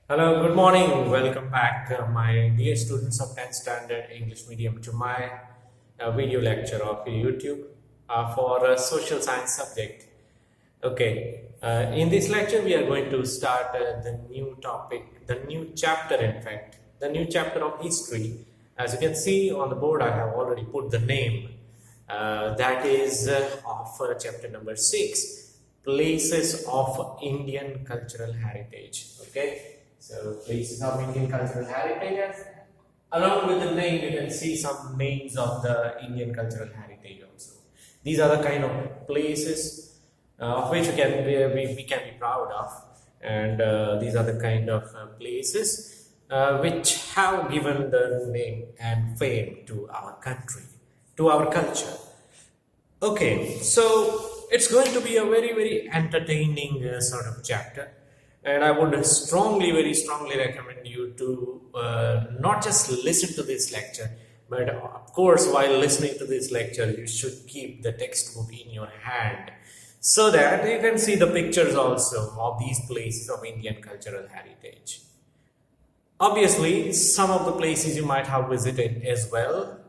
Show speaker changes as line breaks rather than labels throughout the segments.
Hello, good morning. Welcome back, my dear students of 10th Standard English Medium, to my video lecture of YouTube for a social science subject. Okay, in this lecture, we are going to start the new topic, the new chapter, in fact, the new chapter of history. As you can see on the board, I have already put the name. That is of chapter number 6, Places of Indian Cultural Heritage. Okay. So places of Indian cultural heritage. Along with the name, you can see some names of the Indian cultural heritage also. These are the kind of places of which we can be proud of, and these are the kind of places which have given the name and fame to our country, to our culture. Okay, so it's going to be a very entertaining sort of chapter, and I would very strongly recommend you to not just listen to this lecture, but of course, while listening to this lecture, you should keep the textbook in your hand so that you can see the pictures also of these places of Indian cultural heritage. Obviously, some of the places you might have visited as well.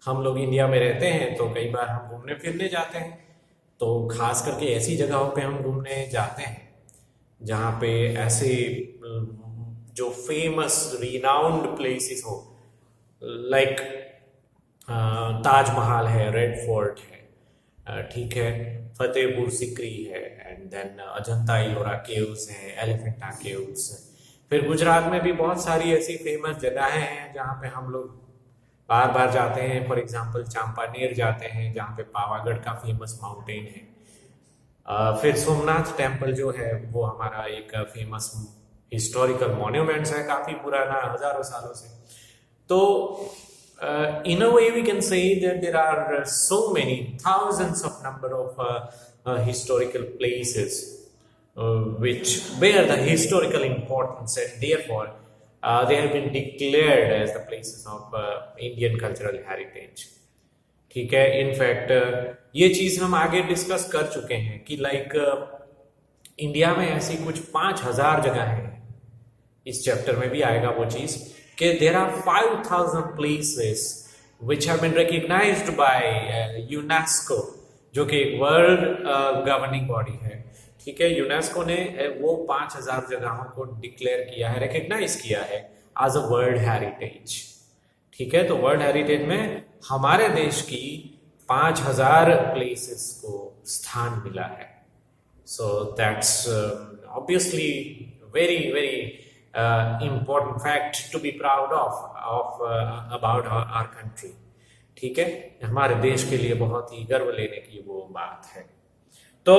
हम लोग India में रहते हैं तो कई बार हम घूमने फिरने जाते हैं, तो खास करके ऐसी जगहों पे हम घूमने जाते हैं जहाँ पे ऐसे जो फेमस रिनाउंड प्लेसेस हो, लाइक ताजमहल है, रेड फोर्ट है, ठीक है, फतेहपुर सिकरी है, and then Ajanta Ellora caves है, एलिफेंटा केव्स है। फिर गुजरात में भी बहुत सारी ऐसी फेमस जगहें हैं जहाँ पे हम लोग बार बार जाते हैं। फॉर एग्जांपल चांपानेर जाते हैं जहाँ पे पावागढ़ का फेमस माउंटेन है। फिर सोमनाथ टेम्पल जो है वो हमारा एक फेमस हिस्टोरिकल मॉन्यूमेंट्स है, काफी पुराना, हजारों सालों से। तो in a way we can say that there are so many thousands of number of historical places which bear the historical importance, and therefore they have been declared as the places of Indian cultural heritage. ठीक है, in fact ये चीज हम आगे discuss कर चुके हैं कि लाइक इंडिया में ऐसी कुछ 5000 जगह हैं। इस चैप्टर में भी आएगा वो चीज कि there are 5000 places which have been recognised by UNESCO, जो कि एक वर्ल्ड गवर्निंग बॉडी है। ठीक है, यूनेस्को ने वो 5000 जगहों को डिक्लेयर किया है, रिकॉग्नाइज किया है एज अ वर्ल्ड हेरिटेज। ठीक है, तो वर्ल्ड हेरिटेज में हमारे देश की 5000 प्लेसेस को स्थान मिला है। So that's obviously very important fact to be proud of about our country. ठीक है, हमारे देश के लिए बहुत ही गर्व लेने की वो बात है। तो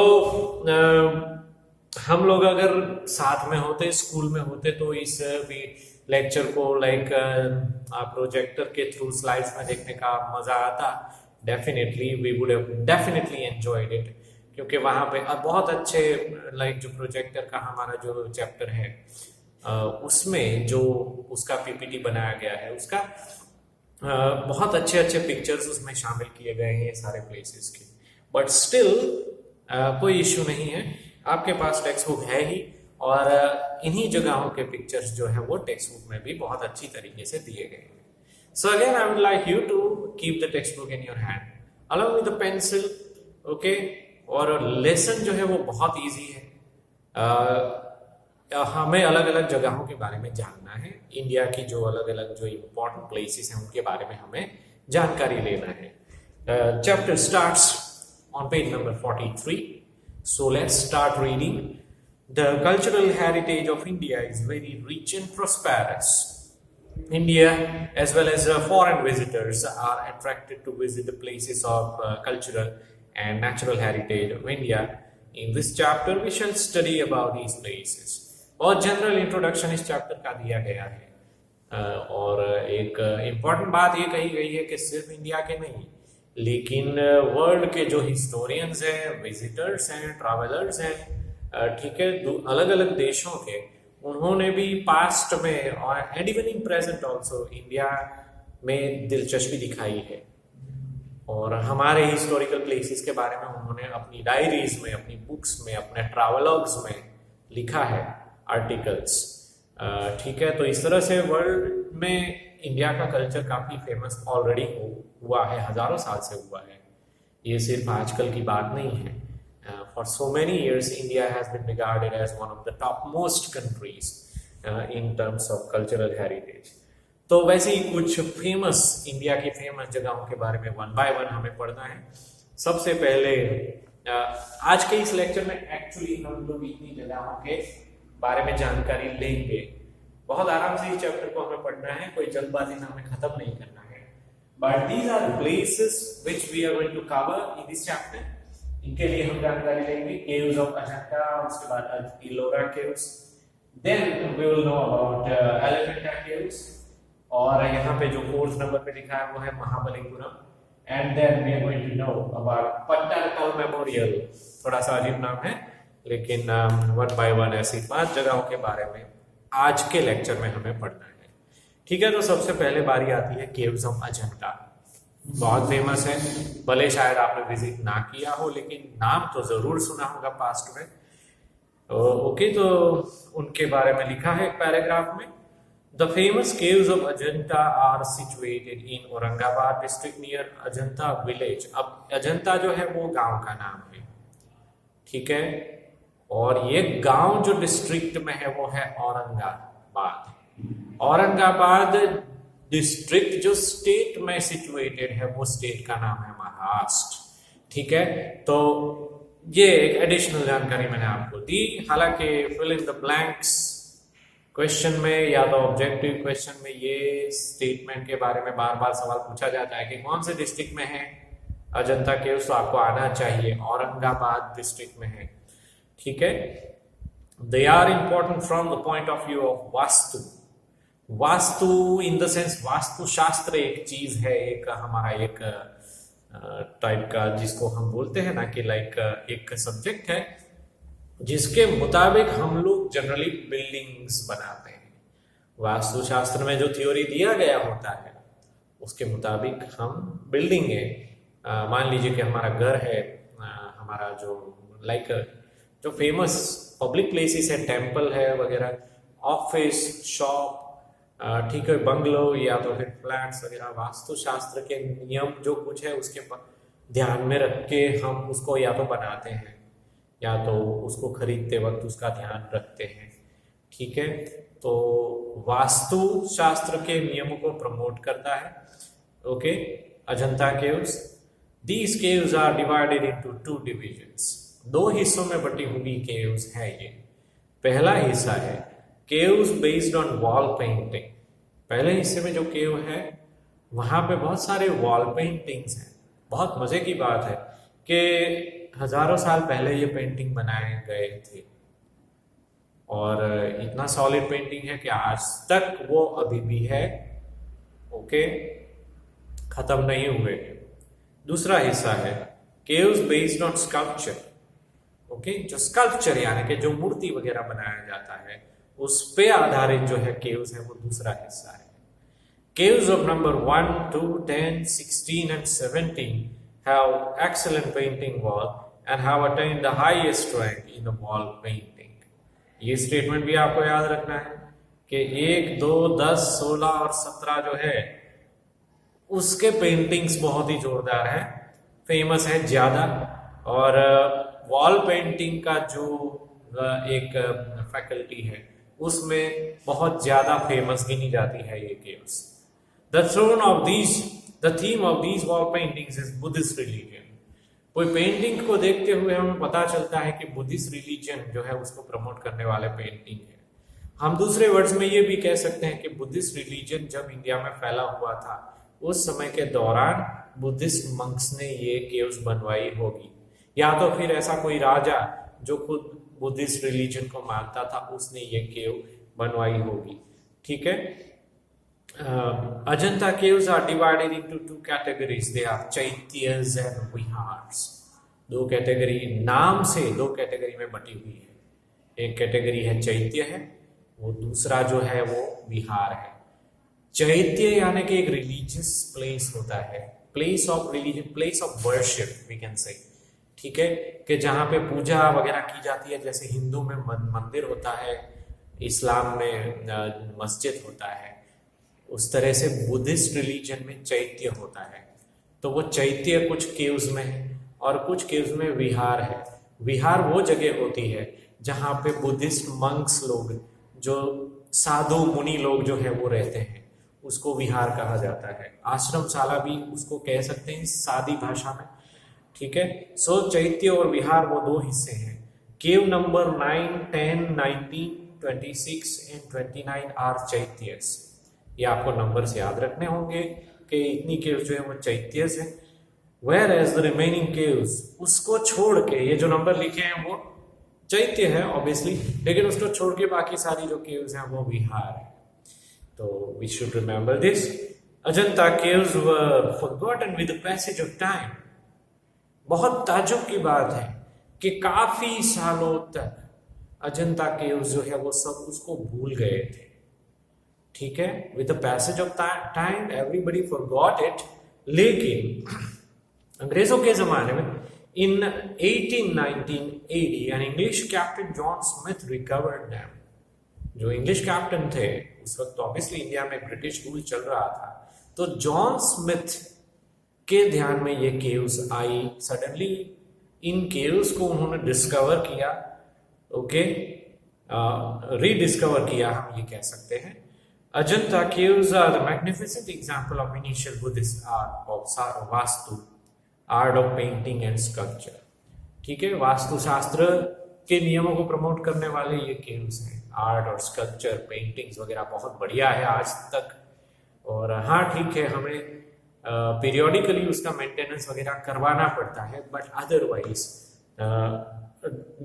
हम लोग अगर साथ में होते, स्कूल में होते, तो इस भी लेक्चर को लाइक प्रोजेक्टर के थ्रू स्लाइड्स में देखने का मजा आता। Definitely we would have definitely enjoyed it, क्योंकि वहां पे बहुत अच्छे लाइक जो प्रोजेक्टर का हमारा जो चैप्टर है उसमें जो उसका पीपीटी बनाया गया है, उसका बहुत अच्छे पिक्चर्स उसमें शामिल किए गए हैं ये सारे प्लेसेस के। बट स्टिल कोई इश्यू नहीं है, आपके पास टेक्स्ट बुक है ही, और इन्हीं जगहों के पिक्चर्स जो है वो टेक्स्ट बुक में भी बहुत अच्छी तरीके से दिए गए हैं। So again I would like you to keep the text book in your hand along with the pencil. Okay, और लेसन जो है वो बहुत ईजी है। हमें अलग अलग जगहों के बारे में जानना है, इंडिया की जो अलग अलग जो इम्पोर्टेंट प्लेसेस हैं उनके बारे में हमें जानकारी लेना है। Chapter starts on page number 43. So let's start reading. The cultural heritage of India is very rich and prosperous. India, as well as foreign visitors, are attracted to visit the places of cultural and natural heritage of India. In this chapter, we shall study about these places. और general introduction इस chapter का दिया गया है, और एक important बात ये कही गई है कि सिर्फ इंडिया के नहीं, लेकिन वर्ल्ड के जो हिस्टोरियंस हैं, विजिटर्स हैं, ट्रैवलर्स हैं, ठीक है, अलग अलग देशों के, उन्होंने भी पास्ट में और and even in present also India में दिलचस्पी दिखाई है, और हमारे हिस्टोरिकल प्लेसेस के बारे में उन्होंने अपनी डायरीज में, अपनी बुक्स में, अपने ट्रैवलॉग्स में लिखा है, आर्टिकल्स। ठीक है, तो इस तरह से वर्ल्ड में इंडिया का कल्चर काफी फेमस ऑलरेडी हुआ है, हजारों साल से हुआ है, ये सिर्फ आजकल की बात नहीं है। For so many years India has been regarded as one of the top most countries in terms of cultural heritage. तो वैसे ही कुछ फेमस इंडिया की फेमस जगहों के बारे में वन बाय वन हमें पढ़ना है। सबसे पहले आज के इस लेक्चर में एक्चुअली हम लोग इतनी जगहों के बारे में जानकारी लेंगे, बहुत आराम से इस चैप्टर को हमें पढ़ना है, कोई जल्दबाजी में हमें खत्म नहीं करना है। But these are places which we are going to cover in this chapter. इनके लिए हम जानकारी लेंगे केव्स ऑफ अजंता, उसके बाद Ellora caves, then we will know about Elephanta caves, और यहाँ पे जो 4th नंबर पे लिखा है वो है Mahabalipuram, and then we are going to know about Pattadakal memorial. थोड़ा सा अजीब नाम है, लेकिन वन बाय वन ऐसी 5 जगहों के बारे में आज के लेक्चर में हमें पढ़ना है। ठीक है, तो सबसे पहले बारी आती है केव्स ऑफ अजंता। बहुत फेमस है, भले शायद आपने विजिट ना किया हो, लेकिन नाम तो जरूर सुना होगा पास्ट में। ओके, तो उनके बारे में लिखा है एक पैराग्राफ में। The famous caves of Ajanta are situated in Aurangabad district near Ajanta village. अब अजंता जो है वो गांव का नाम है, ठीक है, और ये गांव जो डिस्ट्रिक्ट में है वो है औरंगाबाद। औरंगाबाद डिस्ट्रिक्ट जो स्टेट में सिचुएटेड है वो स्टेट का नाम है महाराष्ट्र। ठीक है, तो ये एक एडिशनल जानकारी मैंने आपको दी। हालांकि fill in the blanks question में या तो ऑब्जेक्टिव क्वेश्चन में ये स्टेटमेंट के बारे में बार बार सवाल पूछा जाता है कि कौन से डिस्ट्रिक्ट में है अजंता केव्स, तो आपको आना चाहिए औरंगाबाद डिस्ट्रिक्ट में है। ठीक है, they are important from the point of view of vastu. Vastu in the sense vastu shastra एक चीज है, एक हमारा एक टाइप का जिसको हम बोलते हैं ना कि लाइक एक सब्जेक्ट है जिसके मुताबिक हम लोग जनरली बिल्डिंग्स बनाते हैं। वास्तु शास्त्र में जो थ्योरी दिया गया होता है उसके मुताबिक हम बिल्डिंग मान लीजिए कि हमारा घर है, हमारा जो लाइक जो फेमस पब्लिक प्लेसेस है, टेम्पल है वगैरह, ऑफिस, शॉप, ठीक है, बंगलो या तो फिर फ्लैट्स वगैरह, वास्तुशास्त्र के नियम जो कुछ है उसके ध्यान में रख के हम उसको या तो बनाते हैं या तो उसको खरीदते वक्त उसका ध्यान रखते हैं। ठीक है, तो वास्तु शास्त्र के नियमों को प्रमोट करता है। Okay, Ajanta caves, these caves are divided into 2 divisions. 2 हिस्सों में बटी हुई केव्स है ये। पहला हिस्सा है caves based on wall painting. पहले हिस्से में जो केव है वहां पे बहुत सारे वॉल पेंटिंग्स हैं। बहुत मजे की बात है कि हजारों साल पहले ये पेंटिंग बनाए गए थे और इतना सॉलिड पेंटिंग है कि आज तक वो अभी भी है। ओके, खत्म नहीं हुए। दूसरा हिस्सा है caves based on sculpture. Okay, जो स्कल्पचर यानी कि जो मूर्ति वगैरह बनाया जाता है उस पे आधारित जो है केव्स है वो दूसरा हिस्सा है। Caves of number 1, 2, 10, 16 and 17 have excellent painting wall and have attained the highest rank in the wall painting। ये स्टेटमेंट भी आपको याद रखना है कि 1, 2, 10, 16 और 17 जो है उसके पेंटिंग्स बहुत ही जोरदार है, फेमस है ज्यादा। और वॉल पेंटिंग का जो एक फैकल्टी है उसमें बहुत ज्यादा फेमस गिनी जाती है ये caves. The theme of these wall paintings is Buddhist religion। कोई पेंटिंग को देखते हुए हमें पता चलता है कि बुद्धिस्ट रिलीजन जो है उसको प्रमोट करने वाले पेंटिंग है। हम दूसरे वर्ड्स में ये भी कह सकते हैं कि बुद्धिस्ट रिलीजन जब इंडिया में फैला हुआ था उस समय के दौरान बुद्धिस्ट मंक्स ने ये केव्स बनवाई होगी, या तो फिर ऐसा कोई राजा जो खुद बुद्धिस्ट रिलीजन को मानता था उसने ये केव बनवाई होगी। ठीक है, Ajanta caves are divided into 2 categories. They are chaityas and viharas. 2 category, नाम से 2 कैटेगरी में बटी हुई है। एक कैटेगरी है चैत्य है, वो दूसरा जो है वो विहार है। चैत्य यानी कि एक रिलीजियस प्लेस होता है, place of religion, place of worship we can say. ठीक है, कि जहाँ पे पूजा वगैरह की जाती है, जैसे हिंदू में मंदिर होता है, इस्लाम में मस्जिद होता है, उस तरह से बुद्धिस्ट रिलीजन में चैत्य होता है। तो वो चैत्य कुछ केव्स में है और कुछ केव्स में विहार है। विहार वो जगह होती है जहाँ पे बुद्धिस्ट मंक्स लोग, जो साधु मुनि लोग जो है वो रहते हैं, उसको विहार कहा जाता है। आश्रमशाला भी उसको कह सकते हैं सादी भाषा में, ठीक है। सो चैत्य और विहार वो दो हिस्से हैं। Cave number 9, 10, 19, 26 and 29 are chaityas. ये आपको नंबर्स याद रखने होंगे कि इतनी केव्स जो है वो चैत्यस है। Where as the remaining caves, उसको छोड़ के ये जो नंबर लिखे हैं वो चैत्य है ऑब्वियसली, लेकिन उसको छोड़ के बाकी सारी जो केव्स हैं वो विहार है। तो we should remember this. Ajanta caves were forgotten with the passage of time. बहुत ताज्जुब की बात है कि काफी सालों तक अजंता केव्स जो है वो सब उसको भूल गए थे, ठीक है। With the passage of time everybody forgot it. लेकिन अंग्रेजों के जमाने में इन 1819 AD an English captain John Smith recovered them. जो इंग्लिश कैप्टन थे उस वक्त, ऑब्वियसली इंडिया में ब्रिटिश रूल चल रहा था, तो जॉन स्मिथ के ध्यान में ये caves I. Suddenly in caves को उन्होंने डिस्कवर किया, ओके, रीडिस्कवर किया, हम ये कह सकते हैं। Ajanta caves are the magnificent example of initial Buddhist art of vastu, art of painting and sculpture, ठीक है। वास्तुशास्त्र के नियमों को प्रमोट करने वाले ये केव्स हैं। आर्ट और स्कल्पचर, पेंटिंग्स वगैरह बहुत बढ़िया है आज तक। और हाँ ठीक है, हमें पीरियोडिकली उसका मेंटेनेंस वगैरह करवाना पड़ता है, बट अदरवाइज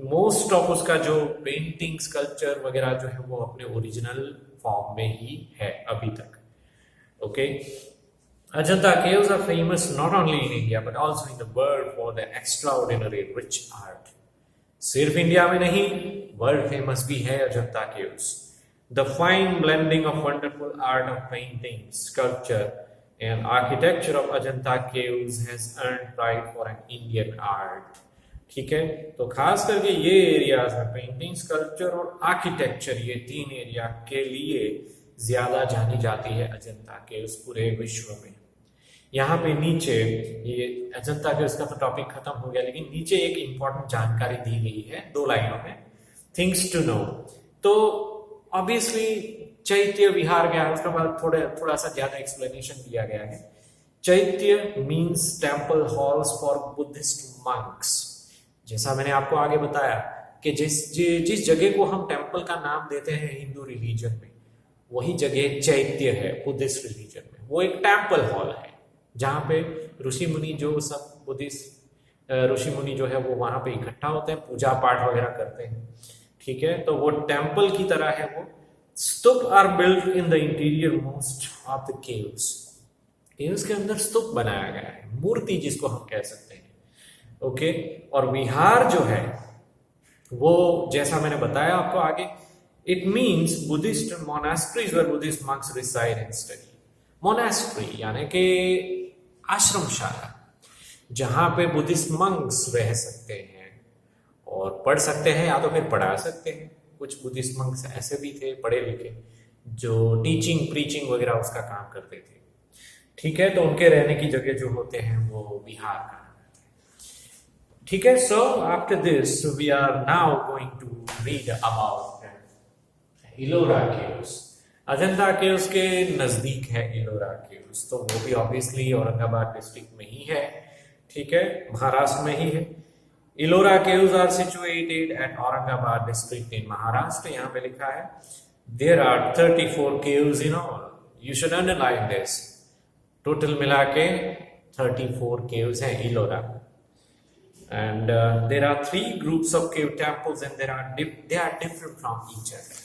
मोस्ट ऑफ उसका जो पेंटिंग स्कल्पचर वगैरह जो है वो अपने ओरिजिनल फॉर्म में ही है अभी तक, okay. Ajanta caves are famous not only in India but also in the world for their extraordinary rich art. सिर्फ इंडिया में नहीं, वर्ल्ड फेमस भी है Ajanta caves. The fine blending of wonderful art of painting, sculpture and architecture of Ajanta caves has earned pride for an Indian art. ठीक है, तो खास करके ये एरियाज में पेंटिंग, स्कल्पचर और आर्किटेक्चर, ये तीन एरिया के लिए ज्यादा जानी जाती है अजंता केव्स पूरे विश्व में। यहाँ पे नीचे ये अजंता केव्स का तो टॉपिक खत्म हो गया, लेकिन नीचे एक इंपॉर्टेंट जानकारी दी गई है 2 लाइनों में, थिंग्स टू नो। तो ऑब्वियसली चैत्य विहार गया, उसके बाद थोड़ा सा ज्यादा एक्सप्लेनेशन दिया गया है। चैत्य means temple halls for Buddhist monks. जैसा मैंने आपको आगे बताया कि जिस जगह को हम टेम्पल का नाम देते हैं हिंदू रिलीजन में, वही जगह चैत्य है बुद्धिस्ट रिलीजन में। वो एक टेम्पल हॉल है जहाँ पे ऋषि मुनि, जो सब बुद्धिस्ट ऋषि मुनि जो है वो वहां पे इकट्ठा होते हैं, पूजा पाठ वगैरह करते हैं, ठीक है। तो वो टेम्पल की तरह है वो। Stupa are built in the interior most of the caves. Caves के अंदर स्तूप बनाया गया है, मूर्ति जिसको हम कह सकते हैं, ओके। और विहार जो है वो, जैसा मैंने बताया आपको आगे, it means Buddhist monasteries where Buddhist monks reside and study. Monastery यानी कि आश्रमशाला, जहां पे बुद्धिस्ट मंक्स रह सकते हैं और पढ़ सकते हैं या तो फिर पढ़ा सकते हैं। कुछ बुद्धिस्ट मंक्स ऐसे भी थे पढ़े लिखे जो टीचिंग प्रीचिंग वगैरह उसका काम करते थे, ठीक है। तो उनके रहने की जगह जो होते हैं वो विहार का, ठीक है। So after this we are now going to read about Ellora caves. Ajanta caves के नजदीक है इलोरा केव्स, तो वो भी ऑब्वियसली औरंगाबाद डिस्ट्रिक्ट में ही है, ठीक है, महाराष्ट्र में ही है। Ellora caves are situated at Aurangabad district in Maharashtra. यहाँ पे लिखा है there are 34 caves in all. You should underline this, total मिला के 34 केव्स हैं Ellora. And there are 3 groups of cave temples and they are different from each other.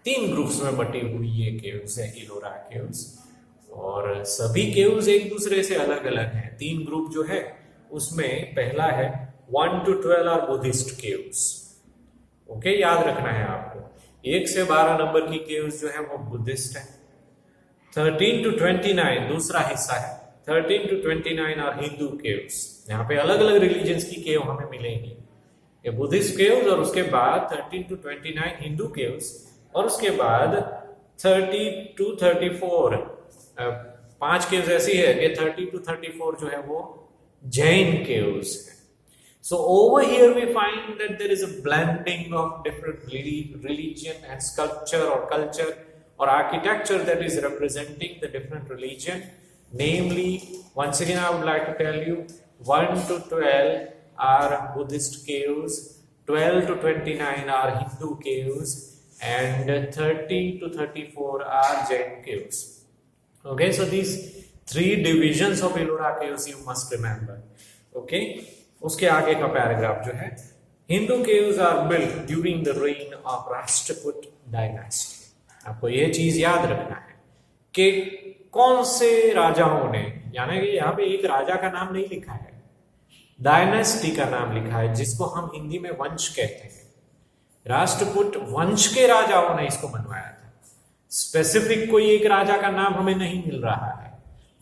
3 groups में बटी हुई ये केव्स है इलोरा केव्स, और सभी केव्स एक दूसरे से अलग अलग हैं। 3 ग्रुप जो है उसमें पहला है 1 to 12 are Buddhist caves, okay, याद रखना है आपको। 1 से 12 नंबर की केव्स जो है वो बुद्धिस्ट है। 13 to 29 दूसरा हिस्सा है। 13 to 29 आर हिंदू केव्स। यहाँ पे अलग अलग रिलीजन्स की केव हमें मिलेंगी, ये बुद्धिस्ट केव्स, और उसके बाद 13 to 29 हिंदू केव्स और उसके बाद 30 to 34 5 केव्स ऐसी है कि 30 to 34 जो है वो जैन केव्स है. So over here we find that there is a blending of different religion and sculpture or culture or architecture that is representing the different religion. Namely, once again I would like to tell you, 1 to 12 are Buddhist caves, 12 to 29 are Hindu caves, and 30 to 34 are Jain caves. Okay, so these 3 divisions of Ellora caves you must remember. Okay. उसके आगे का paragraph जो है, Hindu caves are built during the reign of Rashtrakuta dynasty. आपको ये चीज याद रखना है कि कौन से राजाओं ने, यानी कि यहाँ पे एक राजा का नाम नहीं लिखा है, डायनेस्टी का नाम लिखा है, जिसको हम हिंदी में वंश कहते हैं. राष्ट्रकूट वंश के राजाओं ने इसको बनवाया था. स्पेसिफिक कोई एक राजा का नाम हमें नहीं मिल रहा है,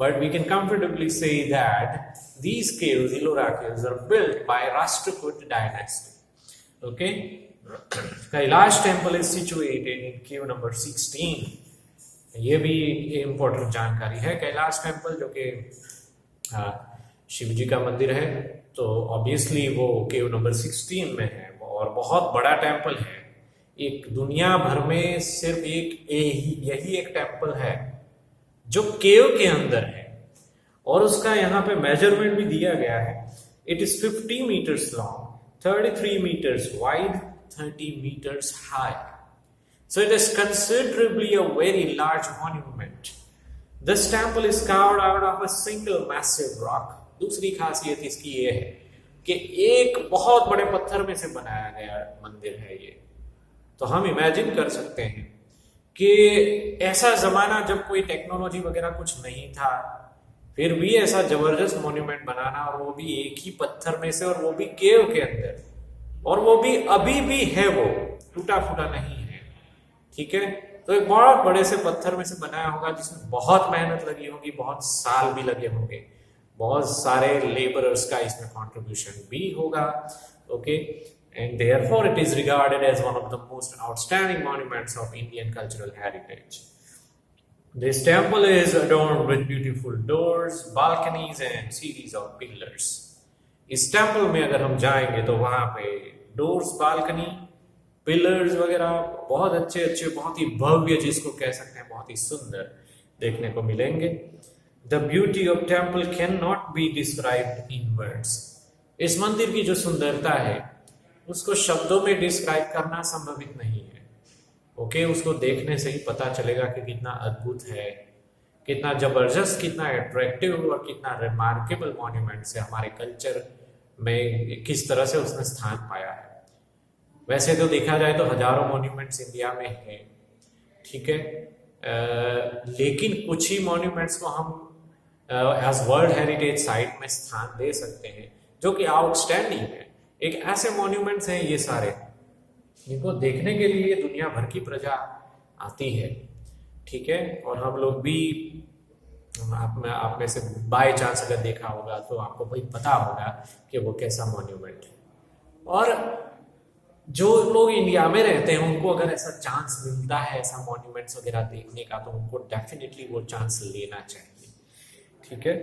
but we can comfortably say that these caves, Ellora caves, are built by Rashtrakuta dynasty. Okay, Kailash temple is situated in cave number 16. ये भी इम्पोर्टेंट जानकारी है. कैलाश टेम्पल जो कि शिव जी का मंदिर है, तो ऑब्वियसली वो केव नंबर 16 में है और बहुत बड़ा टेम्पल है. एक दुनिया भर में सिर्फ यही एक टेम्पल है जो केव के अंदर है, और उसका यहाँ पे मेजरमेंट भी दिया गया है. It is 50 metres long, 33 meters wide, 30 meters high. So it is considerably a very large monument. This temple is carved out of a single massive rock. दूसरी खासियत इसकी ये है कि एक बहुत बड़े पत्थर में से बनाया गया मंदिर है ये. तो हम इमेजिन कर सकते हैं कि ऐसा जमाना जब कोई टेक्नोलॉजी वगैरह कुछ नहीं था, फिर भी ऐसा जबरदस्त मॉन्यूमेंट बनाना, और वो भी एक ही पत्थर में से, और वो भी केव के अंदर, और वो भी अभी भी है, वो टूटा फूटा नहीं है. ठीक है, तो एक बहुत बड़े से पत्थर में से बनाया होगा जिसमें बहुत मेहनत लगी होगी, बहुत साल भी लगे होंगे, बहुत सारे लेबरर्स का इसमें कंट्रीब्यूशन भी होगा. Okay, and therefore it is regarded as one of the most outstanding monuments of Indian cultural heritage. This temple is adorned with beautiful doors, balconies and series of pillars. इस temple में अगर हम जाएंगे तो वहां पे डोर्स, बालकनी, पिलर्स वगैरह बहुत अच्छे अच्छे, बहुत ही भव्य, जिसको कह सकते हैं बहुत ही सुंदर देखने को मिलेंगे. The beauty of temple cannot be described in words. इस मंदिर की जो सुंदरता है उसको शब्दों में डिस्क्राइब करना संभवित नहीं है. ओके, उसको देखने से ही पता चलेगा कि कितना अद्भुत है, कितना जबरदस्त, कितना अट्रैक्टिव और कितना रिमार्केबल मॉन्यूमेंट है, हमारे कल्चर में किस तरह से उसने स्थान पाया है. वैसे तो देखा जाए तो हजारों मॉन्यूमेंट्स इंडिया में है, ठीक है, लेकिन कुछ ही मॉन्यूमेंट्स को हम एज वर्ल्ड हेरिटेज साइट में स्थान दे सकते हैं जो कि आउटस्टैंडिंग है. एक ऐसे मॉन्यूमेंट्स हैं ये सारे जिनको देखने के लिए दुनिया भर की प्रजा आती है. ठीक है, और हम लोग भी, आप में से बाय चांस अगर देखा होगा तो आपको भाई पता होगा कि वो कैसा मॉन्यूमेंट है. और जो लोग इंडिया में रहते हैं उनको अगर ऐसा चांस मिलता है ऐसा मॉन्यूमेंट्स वगैरह देखने का, तो उनको डेफिनेटली वो चांस लेना चाहिए. ठीक है,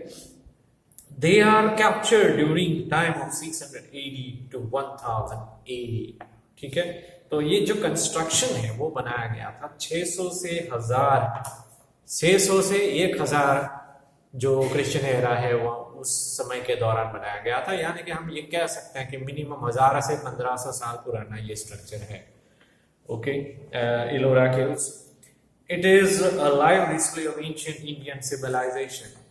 they are captured during time of 600 AD to 1000 AD. ठीक है, तो ये जो कंस्ट्रक्शन है वो बनाया गया था 600 से 1000 जो क्रिश्चियन एरा है वो उस समय के दौरान बनाया गया था. यानी कि हम ये कह सकते हैं कि मिनिमम 1000 से 1500 साल पुराना ये स्ट्रक्चर है. Okay, Ellora caves, it is a live display of ancient Indian civilisation.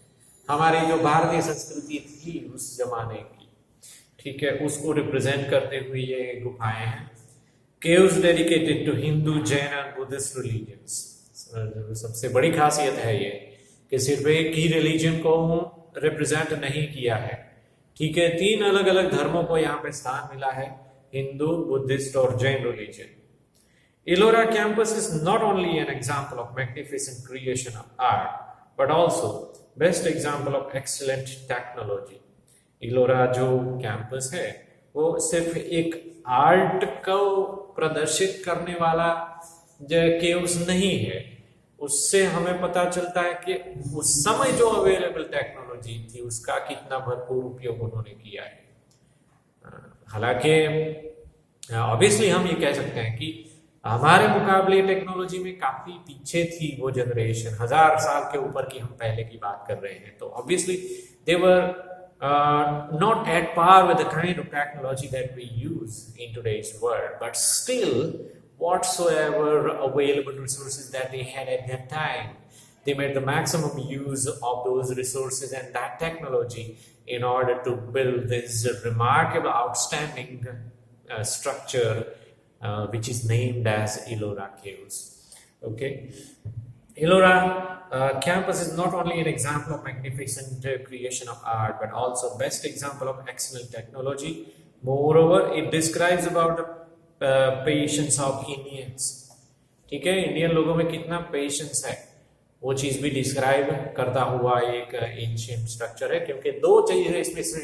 हमारी जो भारतीय संस्कृति थी उस जमाने की, ठीक है, उसको रिप्रेजेंट करते हुए ये गुफाएं हैं. Caves dedicated to Hindu, Jain and Buddhist religions. सबसे बड़ी खासियत है ये कि सिर्फ एक ही रिलीजन को रिप्रेजेंट नहीं किया है. ठीक है, 3 अलग अलग धर्मों को यहाँ पे स्थान मिला है, हिंदू, बुद्धिस्ट और Jain religion. Ellora campus is not only an example of magnificent creation of art, but also best example of excellent technology. Ellora जो कैंपस है वो सिर्फ एक आर्ट को प्रदर्शित करने वाला केव्स नहीं है, उससे हमें पता चलता है कि उस समय जो अवेलेबल टेक्नोलॉजी थी उसका कितना भरपूर उपयोग उन्होंने किया है। हालांकि ऑब्वियसली हम ये कह सकते हैं कि हमारे मुकाबले टेक्नोलॉजी में काफी पीछे थी वो जनरेशन, 1000 साल के ऊपर की हम पहले की बात कर रहे हैं, तो obviously they were not at par with the kind of technology that we use in today's world, but still whatsoever available resources that they had at that time, they made the maximum use of those resources and that technology in order to build this remarkable, outstanding structure which is named as Ellora Caves. Okay. Ellora campus is not only an example of magnificent creation of art, but also best example of excellent technology. Moreover, it describes about the patience of Indians. ठीक है, Indian लोगों में कितना patience है वो चीज भी describe करता हुआ एक एंशिएंट स्ट्रक्चर है, क्योंकि दो चीजें इसमें से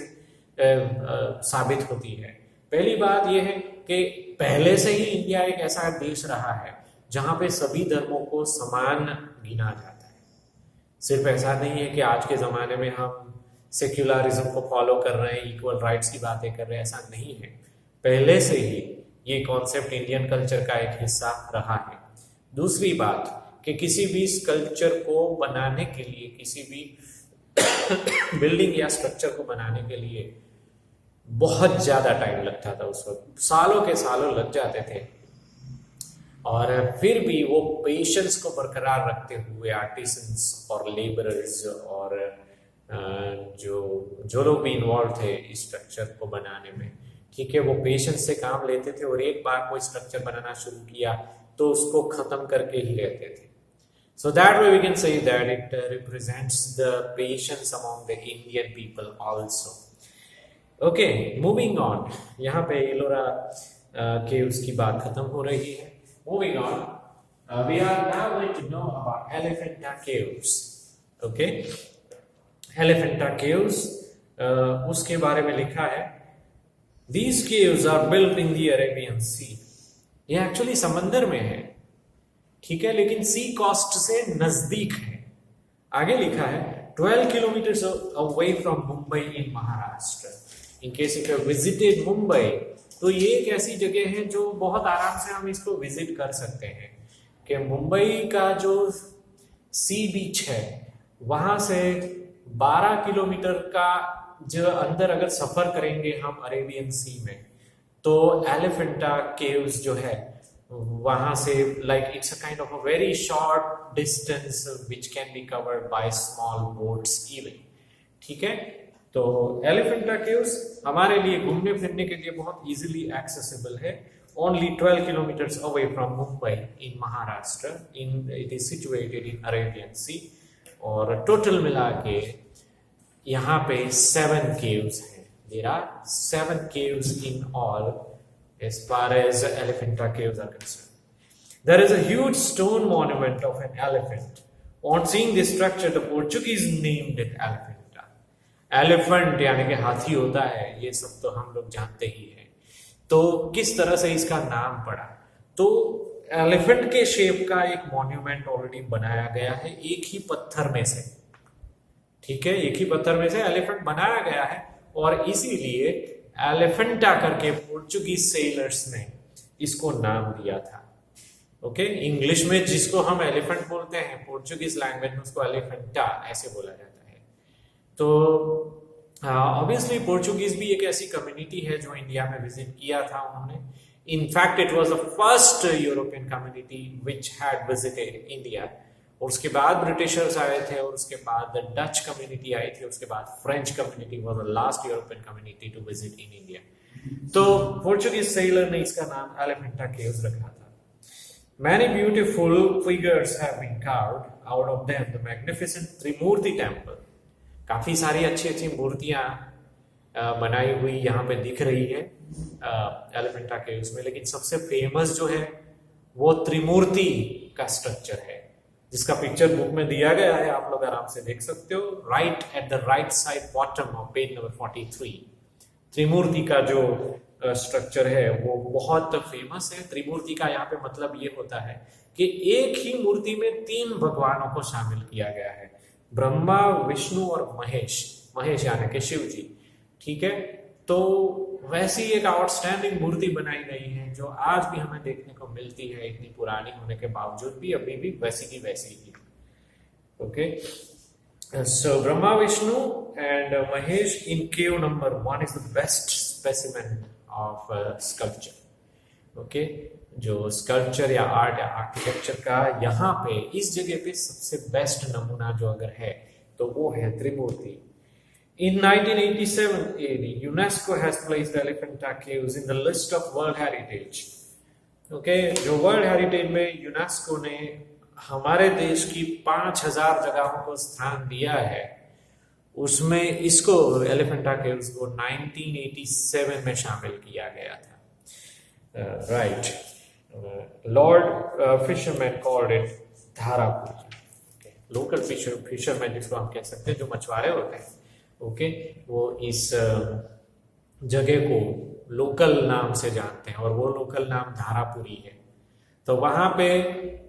साबित होती है। पहली बात यह है कि पहले से ही इंडिया एक ऐसा देश रहा है जहां पे सभी धर्मों को समान गिना जाता है। सिर्फ ऐसा नहीं है कि आज के ज़माने में हम सेक्युलरिज्म को फॉलो कर रहे हैं, इक्वल राइट्स की बातें कर रहे हैं, ऐसा नहीं है। पहले से ही ये कॉन्सेप्ट इंडियन कल्चर का एक हिस्सा रहा है। दूसरी बात कि किसी भी कल्चर को बनाने के लिए, किसी भी बिल्डिंग या स्ट्रक्चर को बनाने के लिए बहुत ज़्यादा टाइम लगता था। उस वक्त सालों के सालों लग जाते थे, और फिर भी वो पेशेंस को बरकरार रखते हुए आर्टिसंस और लेबरर्स और जो लोग भी इन्वॉल्व थे इस स्ट्रक्चर को बनाने में, ठीक है, वो पेशेंस से काम लेते थे और एक बार वो स्ट्रक्चर बनाना शुरू किया तो उसको खत्म करके ही रहते थे। So that way we can say that it represents the patience among the Indian people also. Okay, moving on, यहाँ पे एलोरा केव्स की बात खत्म हो रही है। Moving on, we are now going to know about Elephanta Caves. Okay, Elephanta Caves, उसके बारे में लिखा है, These caves are built in the Arabian Sea. ये एक्चुअली समंदर में है, ठीक है, लेकिन सी कोस्ट से नजदीक है। आगे लिखा है 12 kilometers away from Mumbai in Maharashtra. In case if you have visited Mumbai, तो ये एक ऐसी जगह है जो बहुत आराम से हम इसको विजिट कर सकते हैं कि मुंबई का जो सी बीच है वहां से 12 किलोमीटर का जो अंदर अगर सफर करेंगे हम अरेबियन सी में, तो एलिफेंटा केव्स जो है वहां से like it's a kind of a very short distance which can be covered by small boats even. ठीक है, तो एलिफेंटा केव्स हमारे लिए घूमने फिरने के लिए बहुत इजीली एक्सेसिबल है। Only 12 kilometres away from Mumbai in Maharashtra, it is situated in Arabian Sea, और टोटल मिला के यहाँ पे 7 केव्स हैं। There are 7 caves in all as far as Elephanta caves are concerned. There is a huge stone monument of an elephant. On seeing this structure, the Portuguese named it Elephanta. Elephant यानी कि हाथी होता है, ये सब तो हम लोग जानते ही हैं। तो किस तरह से इसका नाम पड़ा? तो एलिफेंट के शेप का एक मॉन्यूमेंट ऑलरेडी बनाया गया है एक ही पत्थर में से। ठीक है, एक ही पत्थर में से एलिफेंट बनाया गया है, और इसीलिए एलिफेंटा करके पोर्चुगीज सेलर्स ने इसको नाम दिया था। ओके, इंग्लिश में जिसको हम एलिफेंट बोलते हैं, पोर्चुगीज लैंग्वेज में उसको एलिफेंटा ऐसे बोला जाता है। तो ऑब्वियसली पोर्चुगीज भी एक ऐसी कम्युनिटी है जो इंडिया में विजिट किया था उन्होंने। In fact it was the first European community which had visited India. और उसके बाद ब्रिटिशर्स आए थे, और उसके बाद डच कम्युनिटी आई थी, उसके बाद French community was the last European community to visit in India. तो पोर्चुगीज सेलर ने इसका नाम एलिफेंटा केव्स रखा था। Many beautiful figures have been carved, out of them the magnificent Trimurti temple. काफी सारी अच्छी अच्छी मूर्तियां बनाई हुई यहाँ पे दिख रही है एलिफेंटा केव्स में, लेकिन सबसे फेमस जो है वो त्रिमूर्ति का स्ट्रक्चर है, जिसका पिक्चर बुक में दिया गया है, आप लोग आराम से देख सकते हो। Right at the right side bottom of page number 43 त्रिमूर्ति का जो स्ट्रक्चर है वो बहुत फेमस है। त्रिमूर्ति का यहाँ पे मतलब ये होता है कि एक ही मूर्ति में 3 भगवानों को शामिल किया गया है, ब्रह्मा, विष्णु और महेश। महेश यानी कि शिव जी। ठीक है, तो वैसी एक आउटस्टैंडिंग मूर्ति बनाई गई है जो आज भी हमें देखने को मिलती है, इतनी पुरानी होने के बावजूद भी अभी भी वैसी की वैसी ही। Okay, so Brahma, Vishnu and Mahesh in cave number 1 is the best specimen of sculpture. Okay, जो स्कल्पचर या आर्ट या आर्किटेक्चर का यहाँ पे इस जगह पे सबसे बेस्ट नमूना जो अगर है तो वो है त्रिमूर्ति। In 1987 AD, UNESCO has placed Elephanta Caves in the list of World Heritage. Okay, जो World Heritage में यूनेस्को ने हमारे देश की 5000 जगहों को स्थान दिया है, उसमें इसको एलिफेंटा केव्स को 1987 में शामिल किया गया था। Right, Lord fisherman called it Dharapuri. Local fisherman जिसको हम कह सकते हैं, जो मछुआरे होते हैं, ओके, वो इस जगह को लोकल नाम से जानते हैं और वो लोकल नाम धारापुरी है। तो वहां पे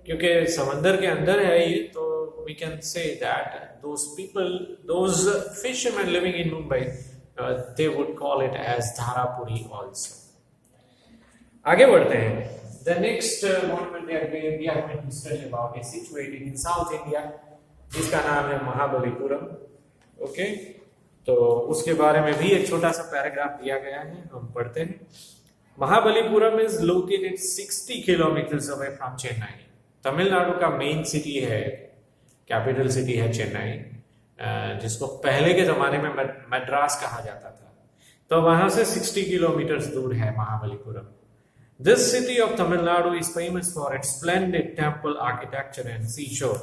क्योंकि समंदर के अंदर है ये, तो we can say that those people, those fishermen living in Mumbai, they would call it as Dharapuri also. आगे बढ़ते हैं। The next monument that we are going to study about is situated in South India, जिसका नाम है Mahabalipuram. Okay, तो उसके बारे में भी एक छोटा सा पैराग्राफ दिया गया है, हम पढ़ते हैं। Mahabalipuram is located 60 kilometers away from Chennai. Tamil Nadu का मेन सिटी है, कैपिटल सिटी है चेन्नई, जिसको पहले के जमाने में मद्रास कहा जाता था। तो वहां से 60 किलोमीटर दूर है Mahabalipuram. This city of Tamil Nadu is famous for its splendid temple architecture and sea shore.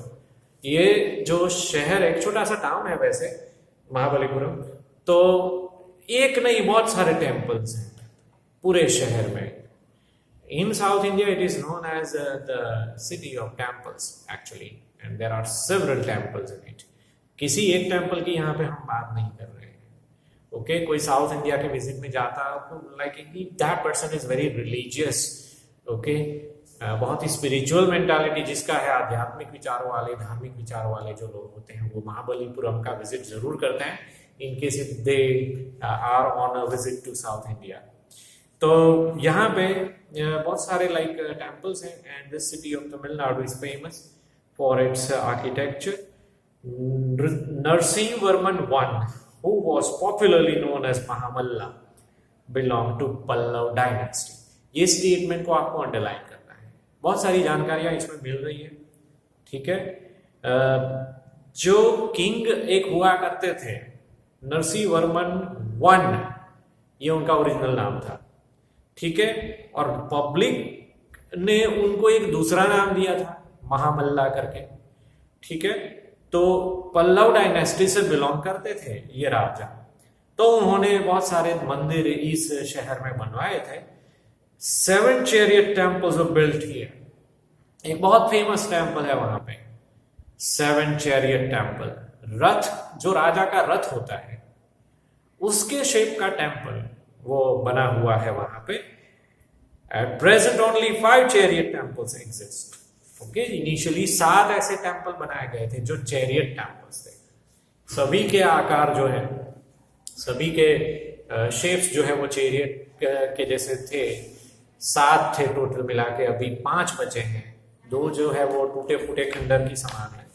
ये जो शहर, एक छोटा सा टाउन है वैसे महाबलीपुरम, तो एक नहीं बहुत सारे टेम्पल्स हैं पूरे शहर में। In South India, it is known as the city of temples actually, and there are several temples in it. किसी एक टेम्पल की यहाँ पे हम बात नहीं कर रहे हैं। ओके, कोई साउथ इंडिया के विजिट में जाता है तो like that person is very religious. Okay, बहुत ही स्पिरिचुअल मेंटालिटी जिसका है, आध्यात्मिक विचारों वाले, धार्मिक विचारों वाले जो लोग होते हैं, वो महाबलीपुरम का विजिट जरूर करते हैं in case if they are on a visit to South India. तो यहाँ पे बहुत सारे लाइक टेम्पल्स हैं, and this city of Tamil Nadu is famous for its architecture. Narasimhavarman I, who was popularly known as Mahamalla, belonged to Pallav dynasty. ये statement को आपको underline करना है, बहुत सारी जानकारियां इसमें मिल रही है। ठीक है, जो किंग एक हुआ करते थे नरसिंहवर्मन I, ये उनका ओरिजिनल नाम था। ठीक है, और पब्लिक ने उनको एक दूसरा नाम दिया था महामल्ला करके। ठीक है, तो पल्लव डायनेस्टी से बिलोंग करते थे ये राजा, तो उन्होंने बहुत सारे मंदिर इस शहर में बनवाए थे। 7 chariot temples were built here. एक बहुत फेमस टेम्पल है वहां पे, 7 chariot temple। रथ, जो राजा का रथ होता है उसके शेप का टेम्पल वो बना हुआ है वहां पे। At present only 5 chariot temples exist. Okay, initially 7 ऐसे टेम्पल बनाए गए थे जो चैरियट टेम्पल्स थे। सभी के आकार जो है, सभी के शेप्स जो है वो चैरियट के जैसे थे। 7 थे टोटल मिला के, अभी 5 बचे हैं। 2 जो है वो टूटे फूटे खंडर की समान है।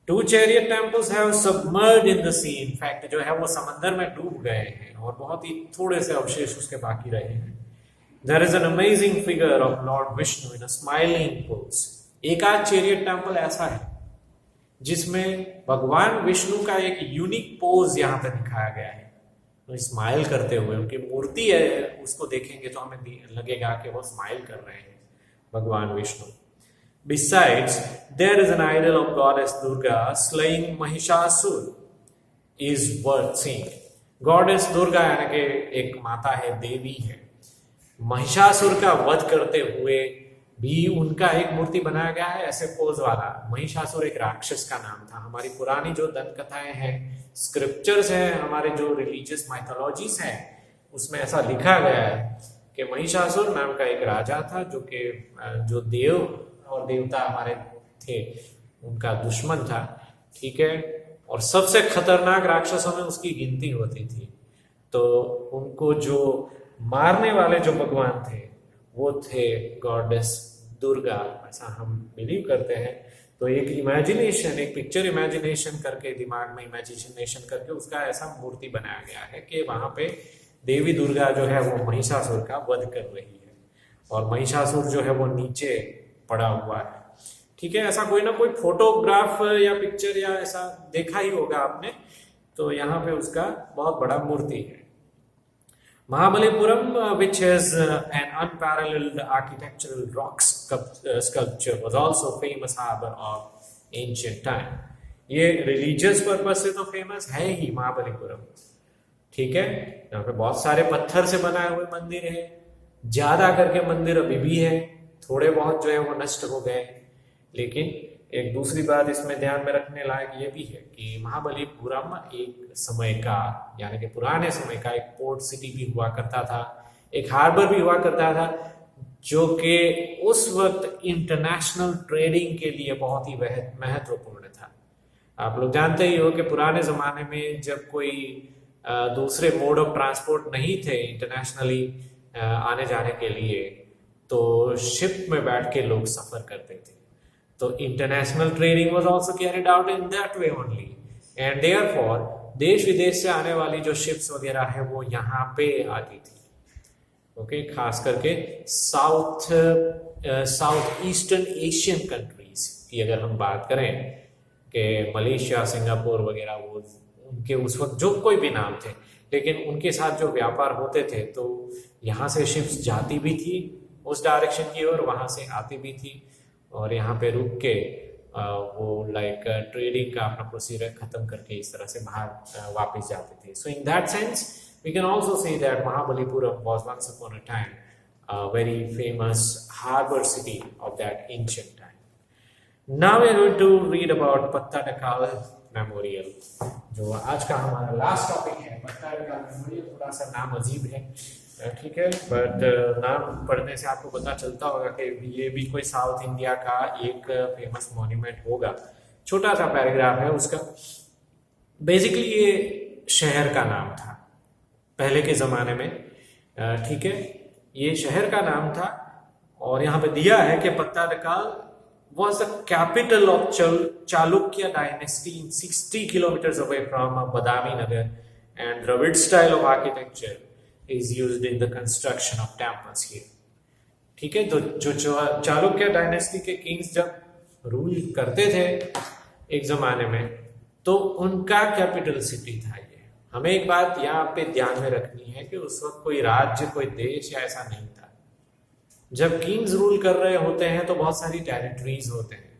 2 chariot temples have submerged in the sea. In fact, जो है वो समंदर में डूब गए हैं और बहुत ही थोड़े से अवशेष उसके बाकी रहे हैं। There is an amazing figure of Lord Vishnu in a smiling pose. एक आध चैरियट टेम्पल ऐसा है जिसमें भगवान विष्णु का एक यूनिक पोज यहाँ पे दिखाया गया है, तो स्माइल करते हुए। उनकी मूर्ति है, उसको देखेंगे तो हमें लगेगा कि वो स्माइल कर रहे हैं भगवान Vishnu. Besides, there is an idol of goddess Durga slaying Mahishasur is worth seeing. Goddess Durga यानी कि एक माता है, देवी है, महिषासुर का वध करते हुए भी उनका एक मूर्ति बनाया गया है ऐसे पोज वाला। महिषासुर एक राक्षस का नाम था। हमारी पुरानी जो दंत कथाएं हैं, स्क्रिप्चर्स हैं, हमारे जो रिलीजियस माइथोलॉजीज हैं, उसमें ऐसा लिखा गया है कि महिषासुर नाम का एक राजा था जो देव और देवता हमारे थे उनका दुश्मन था, ठीक है, और सबसे खतरनाक राक्षसों में उसकी गिनती होती थी। तो उनको जो मारने वाले जो भगवान थे वो थे गॉडेस दुर्गा, ऐसा हम बिलीव करते हैं। तो एक इमेजिनेशन, एक पिक्चर इमेजिनेशन करके, दिमाग में इमेजिनेशन करके उसका ऐसा मूर्ति बनाया गया है कि वहां पे देवी दुर्गा जो है वो महिषासुर का वध कर रही है और महिषासुर जो है वो नीचे पड़ा हुआ है, ठीक है। ऐसा कोई ना कोई फोटोग्राफ या पिक्चर या ऐसा देखा ही होगा आपने। तो यहाँ पे उसका बहुत बड़ा मूर्ति है। Mahabalipuram, which is an unparalleled architectural rock sculpture, was also famous harbor of ancient time. ये रिलीजियस पर्पज से तो फेमस है ही महाबलीपुरम, ठीक है। यहाँ पे बहुत सारे पत्थर से बनाए हुए मंदिर है, ज्यादा करके मंदिर अभी भी है, थोड़े बहुत जो है वो नष्ट हो गए। लेकिन एक दूसरी बात इसमें ध्यान में रखने लायक ये भी है कि महाबलीपुरम एक समय का, यानी कि पुराने समय का एक पोर्ट सिटी भी हुआ करता था, एक हार्बर भी हुआ करता था, जो कि उस वक्त इंटरनेशनल ट्रेडिंग के लिए बहुत ही महत्वपूर्ण था। आप लोग जानते ही हो कि पुराने जमाने में जब कोई दूसरे मोड ऑफ ट्रांसपोर्ट नहीं थे इंटरनेशनली आने जाने के लिए, तो शिप में बैठ के लोग सफर करते थे। तो international trading was also carried out in that way only, and therefore देश विदेश से आने वाली जो शिप्स वगैरह है वो यहाँ पे आती थी, ओके। खास करके साउथ ईस्टर्न एशियन कंट्रीज की अगर हम बात करें कि मलेशिया, सिंगापुर वगैरह, वो उनके उस वक्त जो कोई भी नाम थे, लेकिन उनके साथ जो व्यापार होते थे तो यहाँ से शिप्स जाती भी थी उस डायरेक्शन की ओर, वहां से आती भी थी और यहाँ पे रुक के वो लाइक ट्रेडिंग का अपना प्रोसीजर खत्म करके इस तरह से बाहर वापस जाते थे। So in that sense we can also say that Mahabalipuram was once upon a time very famous harbour city of that ancient time. Now we are going to read about Pattadakal memorial, जो आज का हमारा लास्ट टॉपिक है। पत्ताडकाल memorial थोड़ा सा नाम अजीब है, ठीक है, बट नाम पढ़ने से आपको पता चलता होगा कि ये भी कोई साउथ इंडिया का एक फेमस मॉन्यूमेंट होगा। छोटा सा पैराग्राफ है उसका। बेसिकली ये शहर का नाम था पहले के जमाने में, ठीक है, ये शहर का नाम था। और यहाँ पे दिया है कि पत्ताडकाल was the capital of Chalukya dynasty in 60 kilometers away from Badami Nagar, and Dravid style of architecture is used in the construction of temples here. ठीक है, तो जो चालुक्य डायनेस्टी के किंग्स जब रूल करते थे एक जमाने में, तो उनका कैपिटल सिटी था ये। हमें एक बात यहाँ पे ध्यान में रखनी है कि उस वक्त कोई राज्य, कोई देश या ऐसा नहीं था। जब किंग्स रूल कर रहे होते हैं तो बहुत सारी टेरिटरीज होते हैं,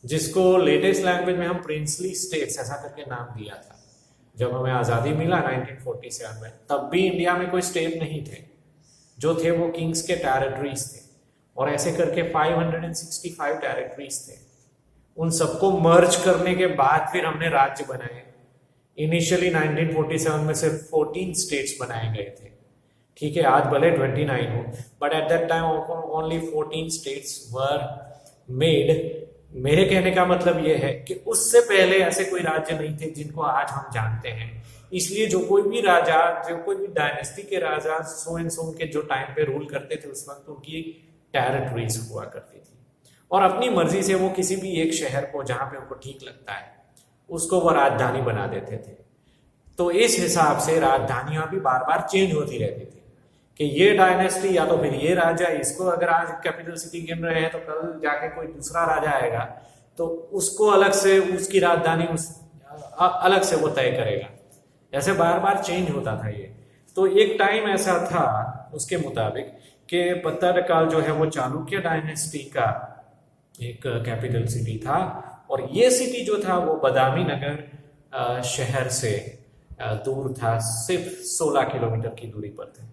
जिसको लेटेस्ट लैंग्वेज में हम प्रिंसली स्टेट्स ऐसा करके नाम दिया था। जब हमें आज़ादी मिला 1947 में, तब भी इंडिया में कोई स्टेट नहीं थे, जो थे वो किंग्स के टेरिटरीज थे। और ऐसे करके 565 टेरिटरीज थे। उन सबको मर्ज करने के बाद फिर हमने राज्य बनाए। इनिशियली 1947 में सिर्फ 14 स्टेट्स बनाए गए थे, ठीक है, आज भले 29 हो, but at that time only 14 states were made. मेरे कहने का मतलब ये है कि उससे पहले ऐसे कोई राज्य नहीं थे जिनको आज हम जानते हैं। इसलिए जो कोई भी राजा, जो कोई भी डायनेस्टी के राजा सो एंड सो के जो टाइम पे रूल करते थे, उस वक्त उनकी टेरिटरीज हुआ करती थी और अपनी मर्जी से वो किसी भी एक शहर को जहां पे उनको ठीक लगता है उसको वो राजधानी बना देते थे। तो इस हिसाब से राजधानियां भी बार बार चेंज होती रहती थी कि ये डायनेस्टी या तो फिर ये राजा, इसको अगर आज कैपिटल सिटी गिन रहे हैं तो कल जाके कोई दूसरा राजा आएगा तो उसको अलग से उसकी राजधानी अलग से वो तय करेगा। ऐसे बार बार चेंज होता था ये। तो एक टाइम ऐसा था उसके मुताबिक कि पत्ताडकाल जो है वो चालुक्य डायनेस्टी का एक कैपिटल सिटी था और ये सिटी जो था वो बदामी नगर शहर से दूर था, सिर्फ 16 किलोमीटर की दूरी पर थे।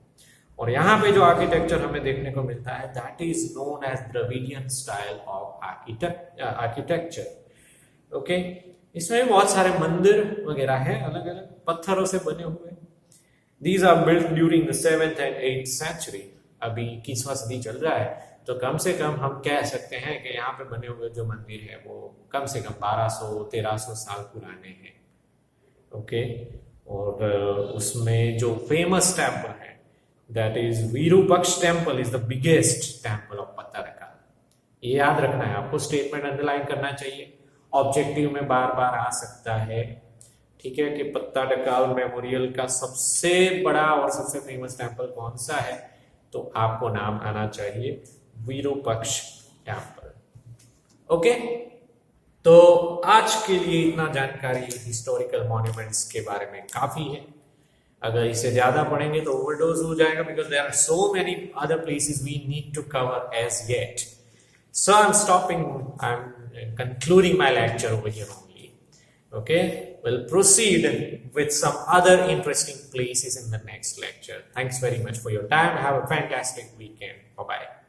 और यहाँ पे जो आर्किटेक्चर हमें देखने को मिलता है, that is known as Dravidian style of architecture, okay. इसमें बहुत सारे मंदिर वगैरह हैं, अलग अलग पत्थरों से बने हुए, These are built during the 7th and 8th century. अभी 21वां सदी चल रहा है, तो कम से कम हम कह सकते हैं कि यहाँ पे बने हुए जो मंदिर है वो कम से कम 1200-1300 साल पुराने हैं. ओके. और उसमें जो फेमस टेम्पल है that is Virupaksha temple is the biggest temple of Pattadakal. ये याद रखना है आपको, स्टेटमेंट अंडरलाइन करना चाहिए, ऑब्जेक्टिव में बार बार आ सकता है. ठीक है, कि पत्तरका मेमोरियल का सबसे बड़ा और सबसे फेमस टेम्पल कौन सा है, तो आपको नाम आना चाहिए विरूपक्ष टेम्पल. ओके, तो आज के लिए इतना जानकारी हिस्टोरिकल मॉन्यूमेंट्स के बारे में काफी है. अगर इसे ज्यादा पढ़ेंगे तो ओवरडोज हो जाएगा, because there are so many other places we need to cover as yet. So I'm concluding my lecture over here only. Okay, we'll proceed with some other interesting places in the next lecture. Thanks very much for your time. Have a fantastic weekend. Bye bye.